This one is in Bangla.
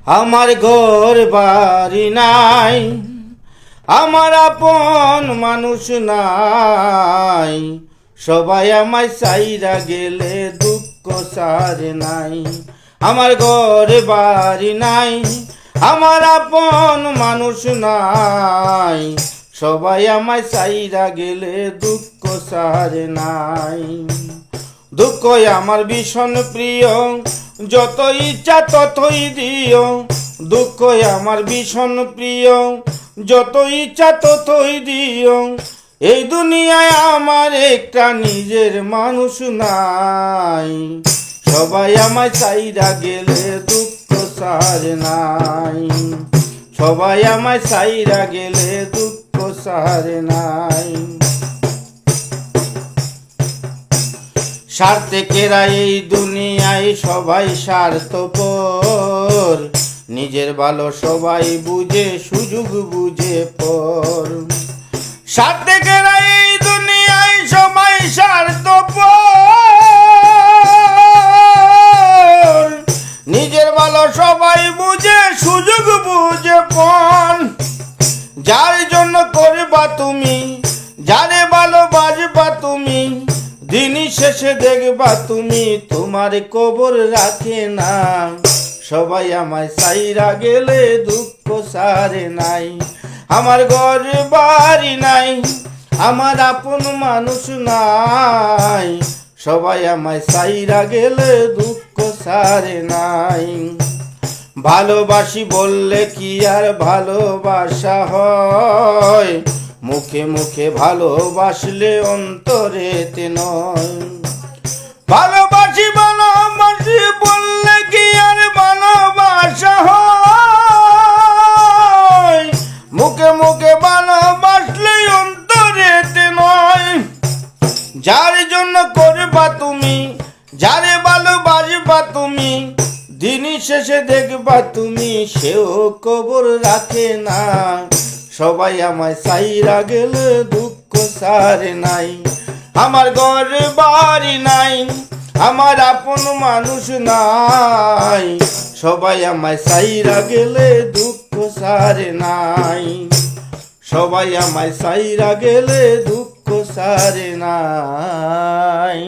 আমার ঘর বাড়ি নাই, আমার আপন মানুষ নাই, সবাই আমায় চাইরা গেলে দুঃখ সারে নাই। আমার ঘর বাড়ি নাই, আমার আপন মানুষ নাই, সবাই আমায় চাইরা গেলে দুঃখ সারে নাই। দুঃখ আমার ভীষণ প্রিয়, যত ইচ্ছা ততই দিও। দুঃখ আমার ভীষণ প্রিয়, যত ইচ্ছা ততই দিও। এই দুনিয়ায় আমার একটা নিজের মানুষ নাই, সবাই আমায় চাইরা গেলে দুঃখ সারে নাই। সবাই আমায় চাইরা গেলে দুঃখ সারে নাই। স্বার্থেকেরা এই দুনিয়ায় সবাই স্বার্থপর, নিজের ভালো সবাই বুঝে সুযোগ বুঝে পর। স্বার্থেকেরা এই দুনিয়ায় সবাই স্বার্থপর, নিজের ভালো সবাই বুঝে সুযোগ বুঝে পর। যার জন্য করবা তুমি, যারে ভালোবাসবা তুমি, দিন শেষে দেখবা তুমি তোমার কবর রাখে না। সবাই আমায় চাইরা গেলে দুঃখ সারে নাই। আমার ঘর বাড়ি নাই, আমার আপন মানুষ নাই, সবাই আমায় চাইরা গেলে দুঃখ সারে নাই। ভালোবাসি বললে কি আর ভালোবাসা হয়, মুখে মুখে ভালোবাসলে অন্তরেতে নয়। ভালোবাসি ভালোবাসি বললে কি আর ভালোবাসা হয়, মুখে মুখে ভালোবাসলে অন্তরেতে নয়। যার জন্য করবা তুমি, যারে ভালোবাসবা তুমি, দিন শেষে দেখবা তুমি সেও কবর রাখে না। সবাই আমায় চাইরা গেলে দুঃখ সারে নাই। আমার ঘর বাড়ি নাই, আমার আপন মানুষ নাই, সবাই আমায় চাইরা গেলে দুঃখ সারে নাই। সবাই আমায় চাইরা গেলে দুঃখ সারে নাই।